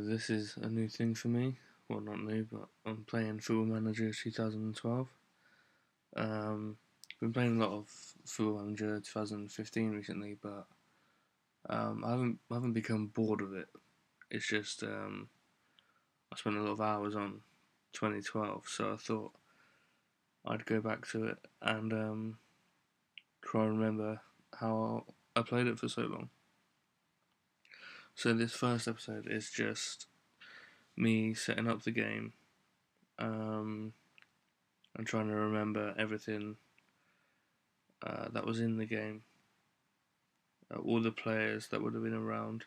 this is a new thing for me. Well, not new, but I'm playing Football Manager 2012. Um, been playing a lot of Football Manager 2015 recently, but I haven't become bored of it. It's just I spent a lot of hours on 2012, so I thought I'd go back to it and try and remember how I played it for so long. So this first episode is just me setting up the game. Um, and trying to remember everything that was in the game, all the players that would have been around.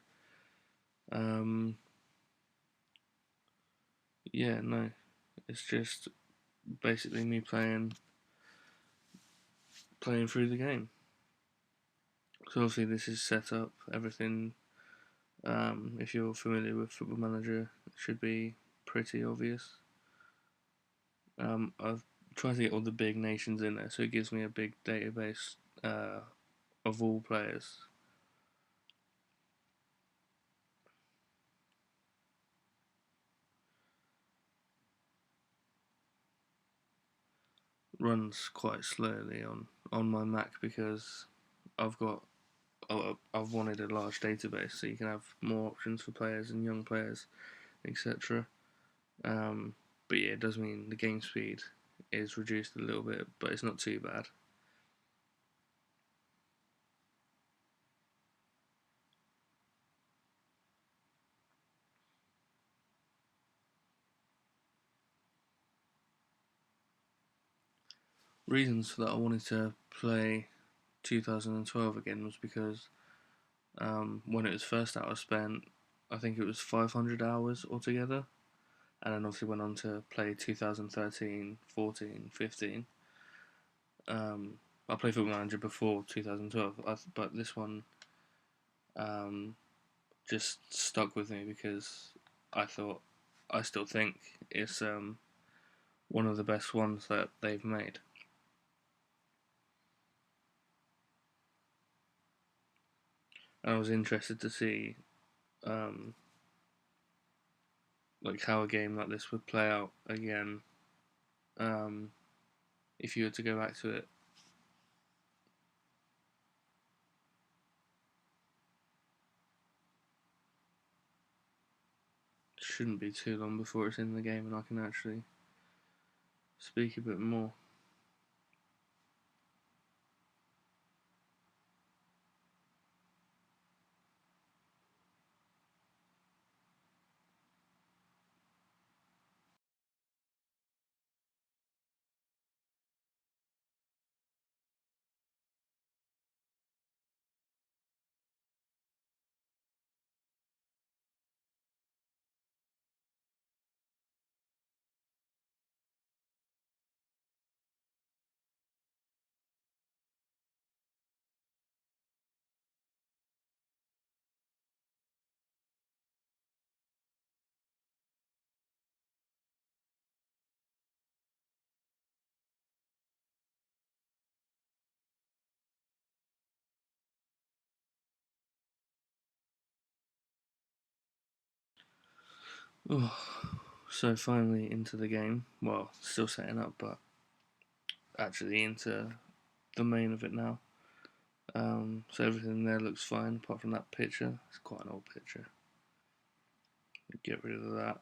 Um, yeah, no, it's just basically me playing through the game. So obviously this is set up. Everything, if you're familiar with Football Manager, it should be pretty obvious. I've tried to get all the big nations in there, so it gives me a big database of all players. Runs quite slowly on my Mac because I've got I've wanted a large database so you can have more options for players and young players, etc. Um, but yeah, it does mean the game speed is reduced a little bit, but it's not too bad. Reasons for that I wanted to play 2012 again was because when it was first out, I think it was 500 hours altogether, and then obviously went on to play 2013, 14, 15. Um, I played Football Manager before 2012, but this one um, just stuck with me because I thought, I still think it's one of the best ones that they've made. And I was interested to see um, like how a game like this would play out again um, if you were to go back to it. It shouldn't be too long before it's in the game and I can actually speak a bit more. Oh, so finally into the game. Well, still setting up, but actually into the main of it now. So everything there looks fine apart from that picture. It's quite an old picture. Get rid of that.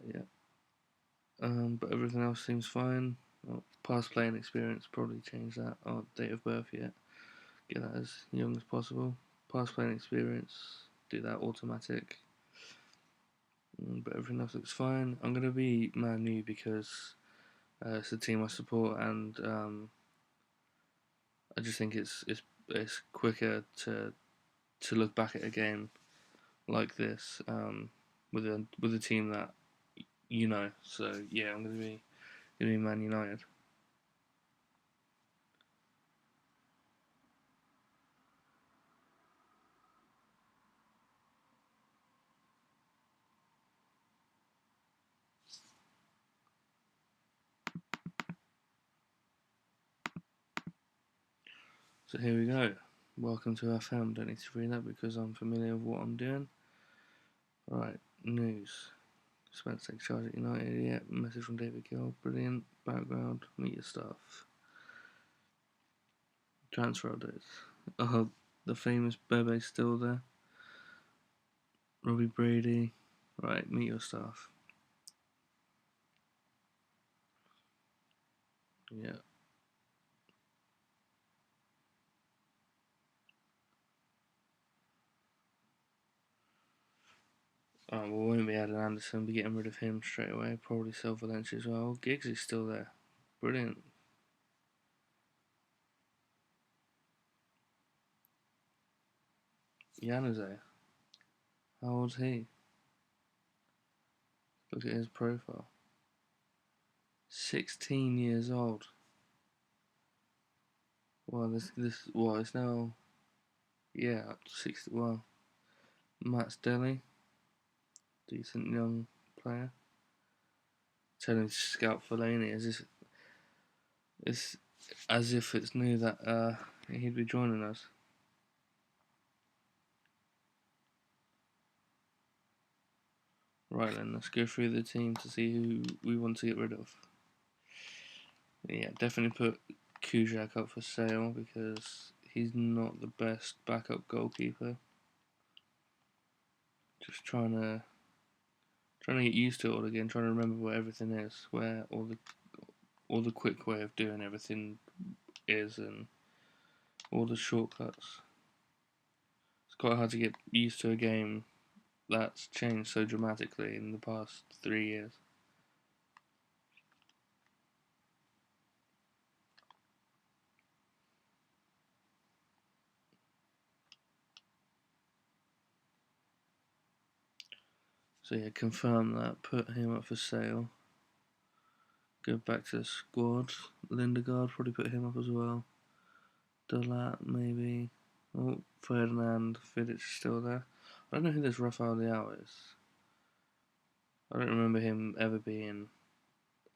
Yeah. But everything else seems fine. Well, past playing experience, probably change that. Oh, date of birth yet. Get that as young as possible. Past playing experience, do that automatic. But everything else looks fine. I'm gonna be ManUtd because it's the team I support, and I just think it's quicker to look back at a game like this with a team that you know. So yeah, I'm gonna be Man United. So here we go. Welcome to our fam. Don't need to read that because I'm familiar with what I'm doing. Right, news. Spence takes charge at United. Yeah, message from David Gill. Brilliant. Background. Meet your staff. Transfer updates. The famous Bebe's still there. Robbie Brady. Right, meet your staff. Yeah. We won't be adding Anderson, be getting rid of him straight away. Probably sell Valencia as well. Giggs is still there. Brilliant. Januzaj. How old's he? Look at his profile. 16 years old. Well, it's now, yeah, up to 60. Well, Matt's Deli, decent young player. Telling him to scout Fellaini it's as if it's new that he'd be joining us. Right then, let's go through the team to see who we want to get rid of. Yeah, definitely put Kujak up for sale because he's not the best backup goalkeeper. Just trying to get used to it all again, trying to remember where everything is, where all the quick way of doing everything is, and all the shortcuts. It's quite hard to get used to a game that's changed so dramatically in the past 3 years. So yeah, confirm that, put him up for sale. Go back to the squad. Lindegaard, probably put him up as well. Delat, maybe. Oh, Ferdinand, Vidic still there. I don't know who this Rafael Leao is. I don't remember him ever being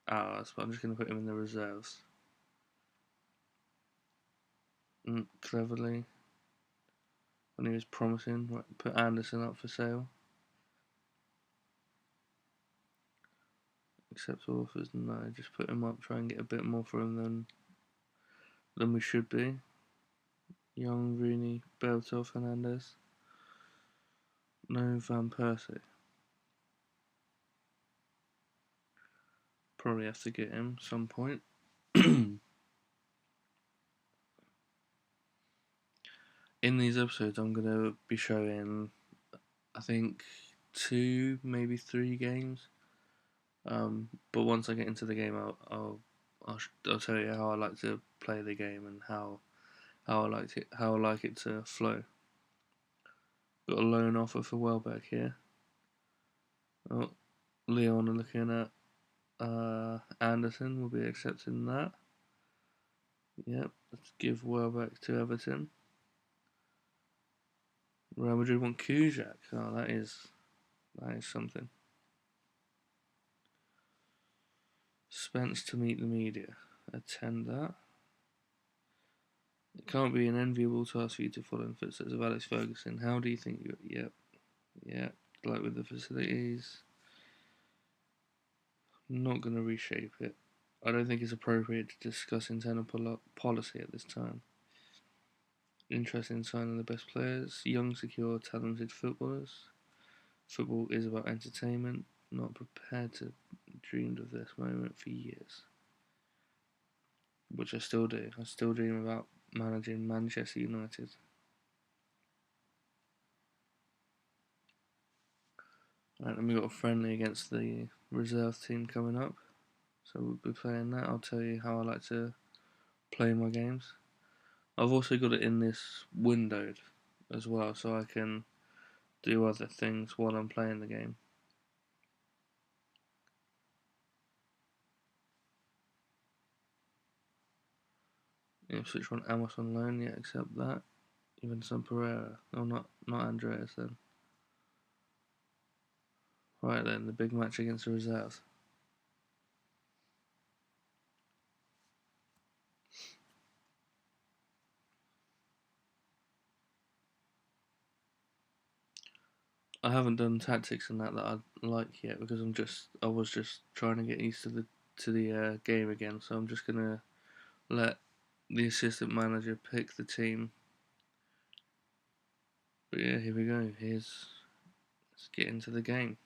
ours, but I'm just going to put him in the reserves. Cleverly. When he was promising, right, put Anderson up for sale. Accept offers, no, just put him up, try and get a bit more for him than we should be. Young, Rooney, Belto, Fernandez. No Van Persie. Probably have to get him some point. In these episodes, I'm going to be showing, I think, 2, maybe 3 games. But once I get into the game, I'll tell you how I like to play the game and how I like it to flow. Got a loan offer for Welbeck here. Oh, Leon are looking at Anderson. Will be accepting that. Yep, let's give Welbeck to Everton. Real Madrid want Kujak. Oh, that is something. Spence to meet the media. Attend that. It can't be an enviable task for you to follow in footsteps of Alex Ferguson. How do you think you... Yep. Like with the facilities. I'm not going to reshape it. I don't think it's appropriate to discuss internal policy at this time. Interested in signing the best players. Young, secure, talented footballers. Football is about entertainment. Not prepared to dreamed of this moment for years. Which I still do. I still dream about managing Manchester United. Right, and we've got a friendly against the reserve team coming up. So we'll be playing that. I'll tell you how I like to play my games. I've also got it in this windowed as well, so I can do other things while I'm playing the game. Ipswich want Amos on loan, yeah, accept that. Even some Pereira. Oh, not Andreas then. Right then, the big match against the reserves. I haven't done tactics and that I like yet because I was just trying to get used to the game again. So I'm just gonna let the assistant manager pick the team. But yeah, here we go. Let's get into the game.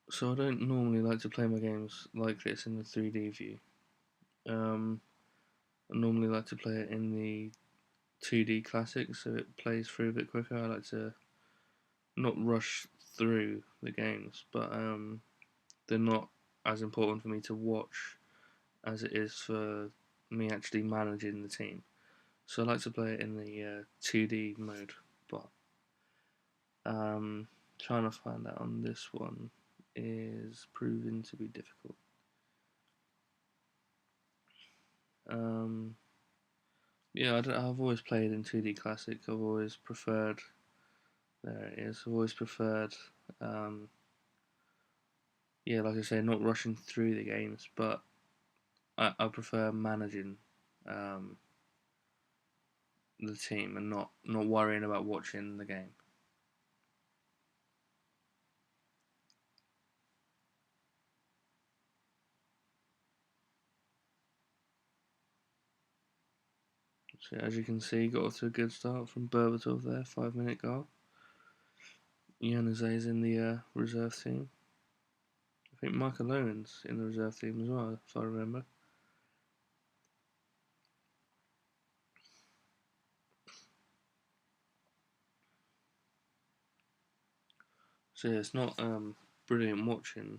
So I don't normally like to play my games like this in the 3D view. Um, I normally like to play it in the 2D classic, so it plays through a bit quicker. I like to not rush through the games, but they're not as important for me to watch as it is for me actually managing the team. So I like to play it in the 2D mode, but trying to find out on this one is proving to be difficult. Um, yeah, I've always played in 2D Classic. I've always preferred. There it is. I've always preferred. Um, yeah, like I say, not rushing through the games, but I prefer managing um, the team and not worrying about watching the game. So as you can see, got off to a good start from Berbatov there, 5 minute goal. Januzaj is in the reserve team. I think Michael Owen's in the reserve team as well, if I remember. So yeah, it's not brilliant watching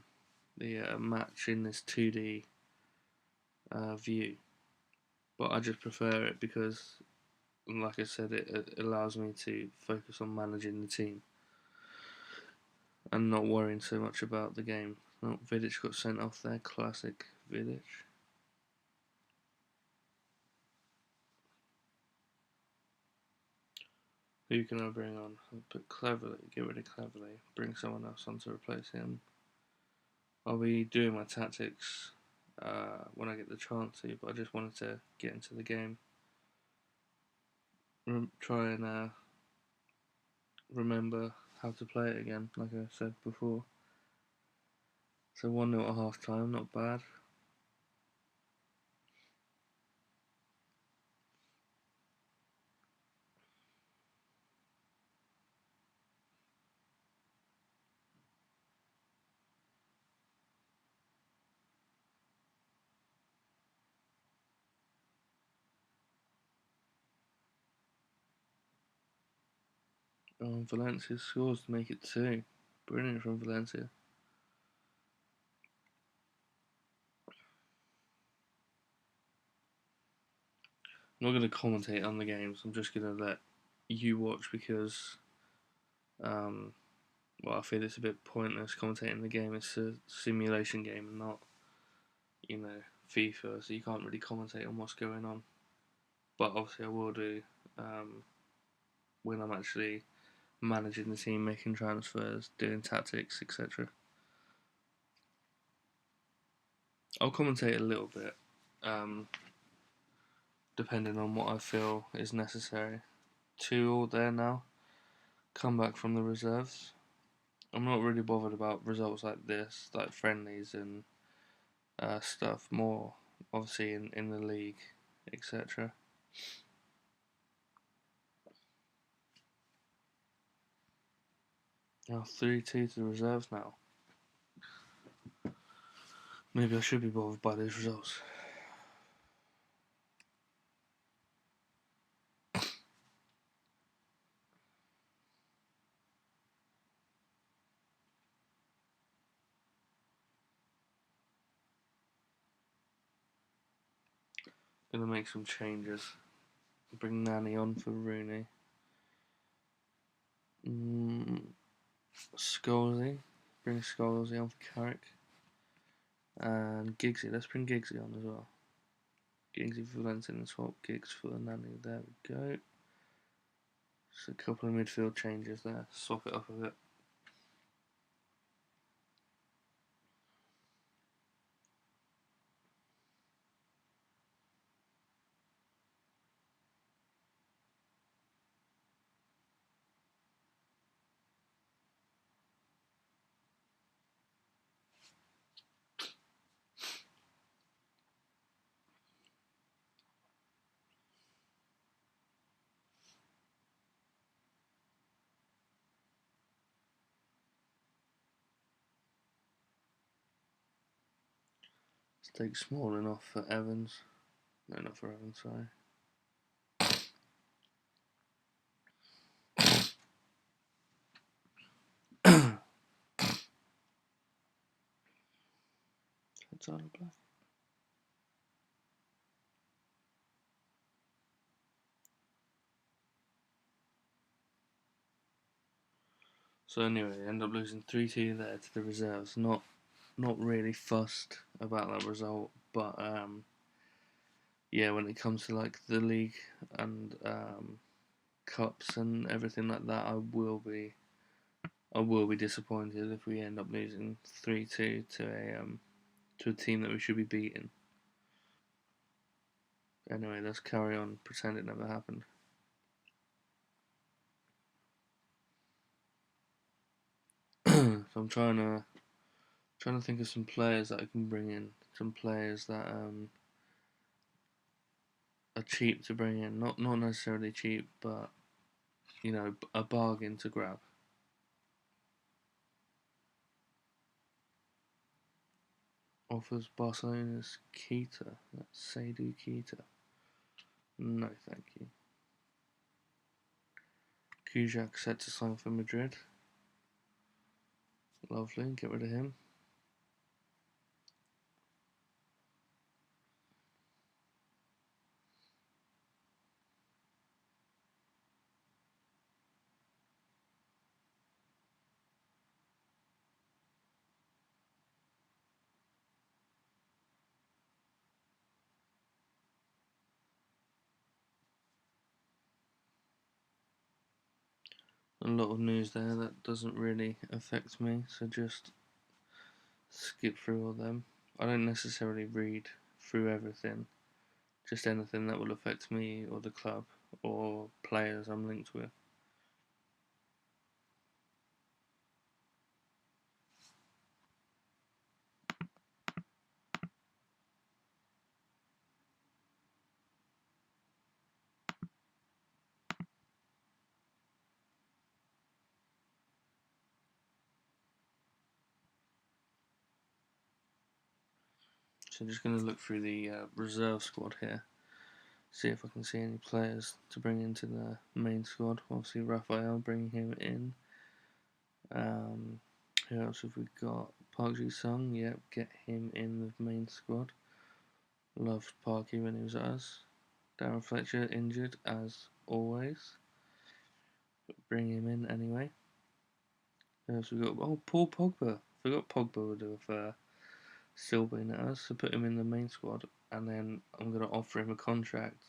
the match in this 2D view, but I just prefer it because, like I said, it allows me to focus on managing the team and not worrying so much about the game. Oh, Vidic got sent off there, classic Vidic. Who can I bring on? I'll put Cleverly, get rid of Cleverly, bring someone else on to replace him. I'll be doing my tactics when I get the chance to, but I just wanted to get into the game. Try and remember how to play it again, like I said before. So 1-0 at half time, not bad. Valencia scores to make it 2. Brilliant from Valencia. I'm not going to commentate on the games, I'm just going to let you watch because, um, well, I feel it's a bit pointless commentating the game. It's a simulation game and not, FIFA, so you can't really commentate on what's going on. But obviously, I will do um, when I'm actually managing the team, making transfers, doing tactics, etc. I'll commentate a little bit, um, depending on what I feel is necessary. 2 all there now. Come back from the reserves. I'm not really bothered about results like this, like friendlies and stuff. More obviously in the league, etc. Now 3-2 to the reserves now. Maybe I should be bothered by these results. Gonna make some changes. Bring Nani on for Rooney. Scholesy. Bring Scholesy on for Carrick. And Giggsy. Let's bring Giggsy on as well. Giggsy for Valencia and swap Giggs for Nani. There we go. Just a couple of midfield changes there. Swap it up a bit. Stake small enough for Evans. No, not for Evans, sorry. It's out of black. So anyway, end up losing 3-2 there to the reserves. Not really fussed about that result, but yeah, when it comes to like the league and cups and everything like that, I will be disappointed if we end up losing 3-2 to a team that we should be beating. Anyway, let's carry on, pretend it never happened. So I'm trying to think of some players that I can bring in, some players that are cheap to bring in, not necessarily cheap, but you know, a bargain to grab. Offers Barcelona's Keita. That's Seydou Keita. No, thank you. Kujak set to sign for Madrid. Lovely, get rid of him. A lot of news there that doesn't really affect me, so just skip through all them. I don't necessarily read through everything, just anything that will affect me or the club or players I'm linked with. So I'm just going to look through the reserve squad here, see if I can see any players to bring into the main squad. Obviously Raphael, bringing him in. Who else have we got? Park Ji-sung, yep, get him in the main squad. Loved Parky when he was at us. Darren Fletcher injured as always. But bring him in anyway. Who else we got? Oh, Paul Pogba. Forgot Pogba would have still been at us, so put him in the main squad, and then I'm going to offer him a contract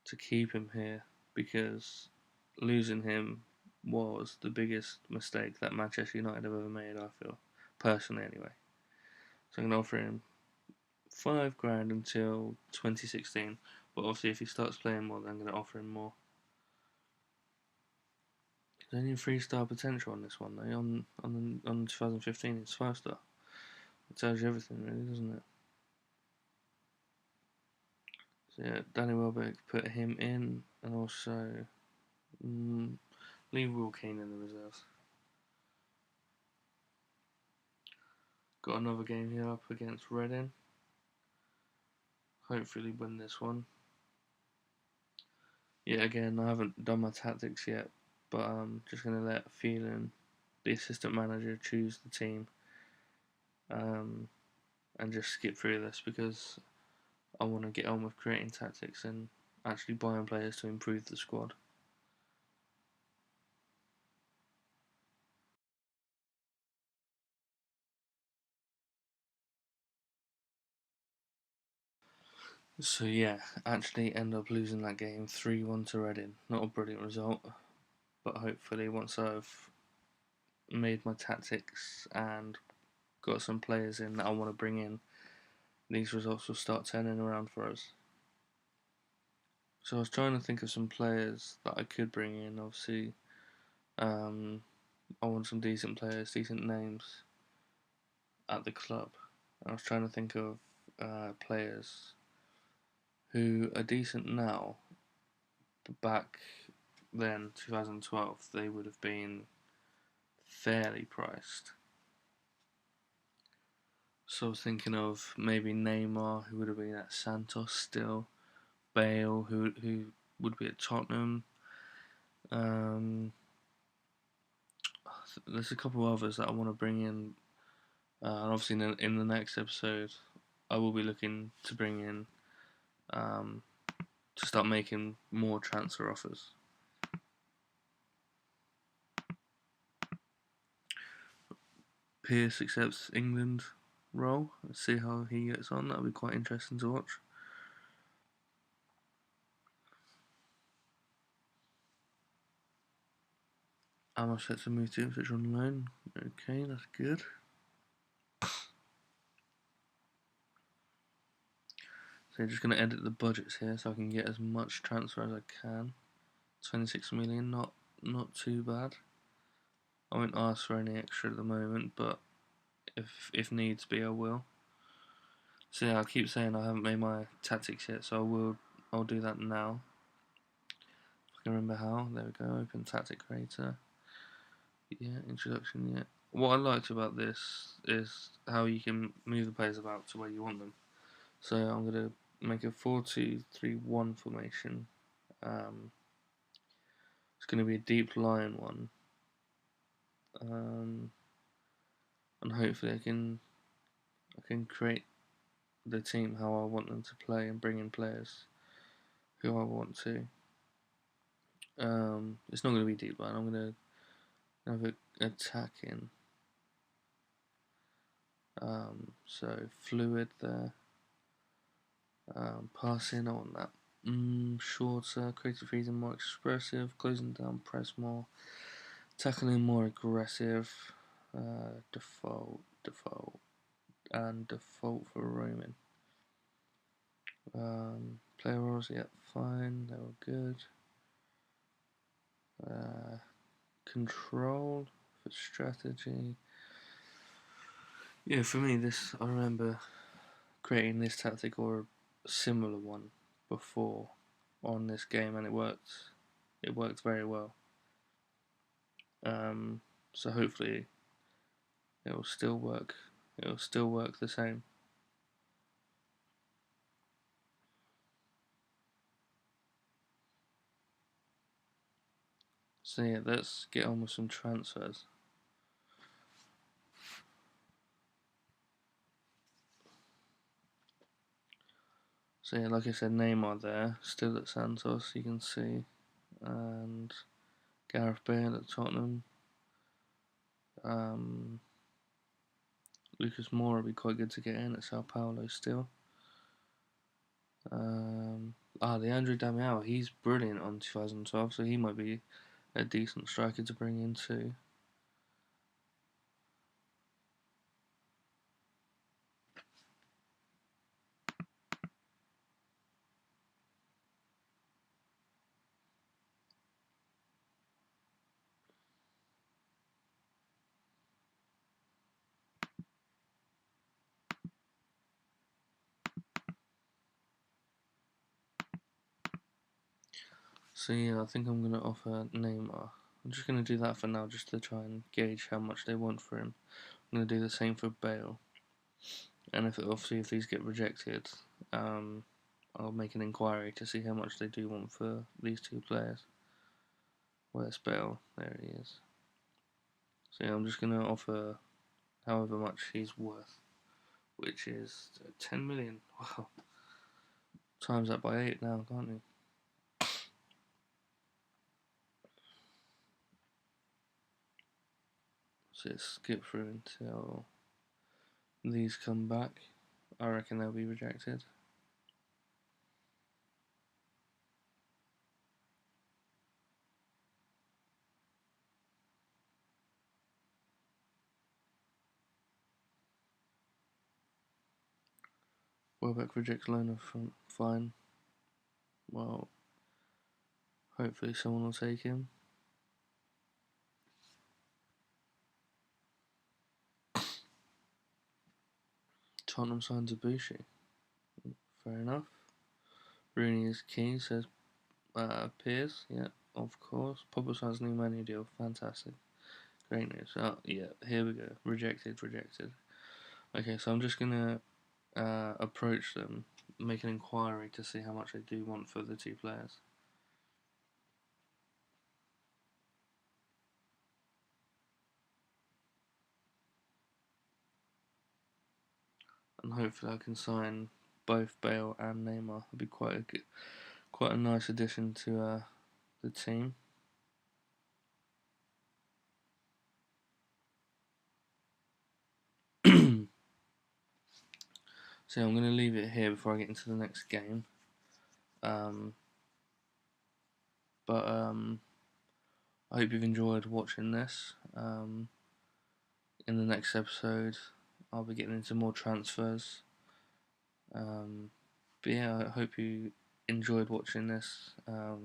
to keep him here because losing him was the biggest mistake that Manchester United have ever made, I feel. Personally, anyway. So I'm going to offer him £5,000 until 2016. But obviously, if he starts playing more, then I'm going to offer him more. There's only 3-star potential on this one, though. On 2015, it's 5-star. It tells you everything, really, doesn't it? So yeah, Danny Welbeck, put him in, and also leave Will Keane in the reserves. Got another game here up against Reading. Hopefully win this one. Yeah, again, I haven't done my tactics yet, but I'm just going to let Phelan, the assistant manager, choose the team and just skip through this because I want to get on with creating tactics and actually buying players to improve the squad. So yeah, actually end up losing that game 3-1 to Reading. Not a brilliant result, but hopefully once I've made my tactics and got some players in that I want to bring in, these results will start turning around for us. So I was trying to think of some players that I could bring in. Obviously, I want some decent players, decent names at the club. I was trying to think of players who are decent now, but back then, 2012, they would have been fairly priced. So I was thinking of maybe Neymar, who would have been at Santos still, Bale, who would be at Tottenham. Um, there's a couple others that I want to bring in, and obviously in the next episode, I will be looking to bring in um, to start making more transfer offers. Pierce accepts England role. Let's see how he gets on. That'll be quite interesting to watch. Amos set to move to Ipswich on loan. Okay, that's good. So just going to edit the budgets here so I can get as much transfer as I can. 26 million, not too bad. I won't ask for any extra at the moment, but if needs be, I will. So yeah, I'll keep saying I haven't made my tactics yet, so I'll do that now. If I can remember how. There we go. Open tactic creator. Yeah, introduction. Yeah. What I liked about this is how you can move the players about to where you want them. So I'm gonna make a 4-2-3-1 formation. It's gonna be a deep line one. And hopefully I can create the team how I want them to play and bring in players who I want to. It's not going to be deep line. I'm going to have an attack in. So fluid there. Passing, I want that shorter, creative freezing more expressive, closing down press more, tackling more aggressive, default, and default for roaming. Player roles, yeah, fine, they were good. Control for strategy. Yeah, for me, I remember creating this tactic or a similar one before on this game, and it worked. It worked very well. So hopefully, it will still work. It will still work the same. So yeah, let's get on with some transfers. So yeah, like I said, Neymar there, still at Santos, you can see, and Gareth Bale at Tottenham. Lucas Moura would be quite good to get in at Sao Paulo still. Leandro Damiao, he's brilliant on 2012, so he might be a decent striker to bring in too. So yeah, I think I'm going to offer Neymar. I'm just going to do that for now, just to try and gauge how much they want for him. I'm going to do the same for Bale, and if these get rejected, I'll make an inquiry to see how much they do want for these two players. Where's Bale? There he is. So yeah, I'm just going to offer however much he's worth, which is 10 million. Wow, times that by 8 now, can't you? So let's skip through until these come back. I reckon they'll be rejected. Welbeck rejects loaner from fine. Well, hopefully someone will take him. Tottenham signs Ibushi. Fair enough. Rooney is key, says Piers. Yeah, of course. Pogba signs new ManUtd deal. Fantastic. Great news. Oh, yeah, here we go. Rejected. Okay, so I'm just going to approach them, make an inquiry to see how much they do want for the two players. And hopefully I can sign both Bale and Neymar. It'd be quite a nice addition to the team. So I'm going to leave it here before I get into the next game. But I hope you've enjoyed watching this. In the next episode, I'll be getting into more transfers. But yeah, I hope you enjoyed watching this. There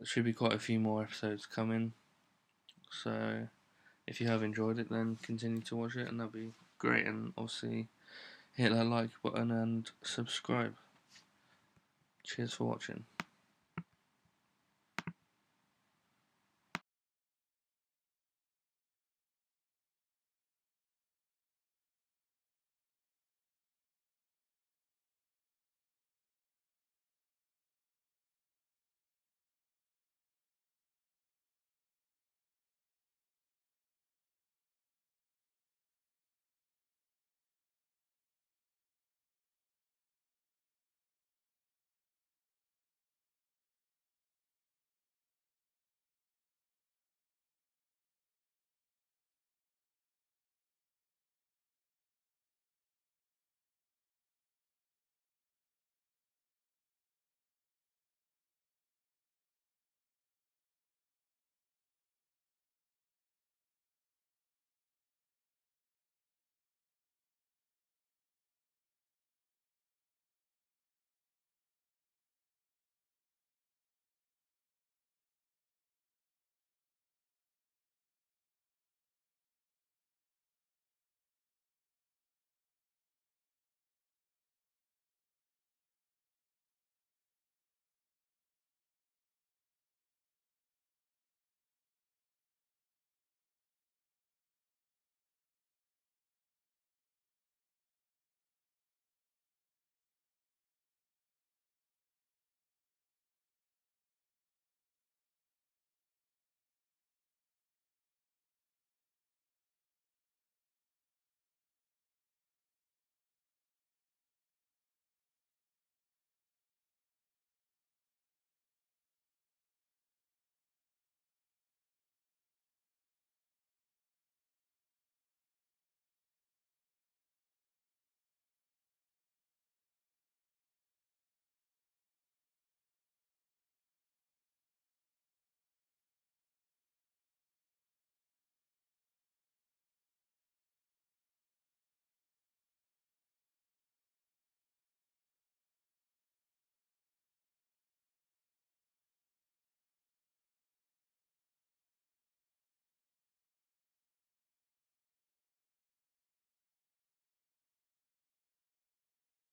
should be quite a few more episodes coming. So if you have enjoyed it, then continue to watch it, and that'd be great. And obviously, hit that like button and subscribe. Cheers for watching.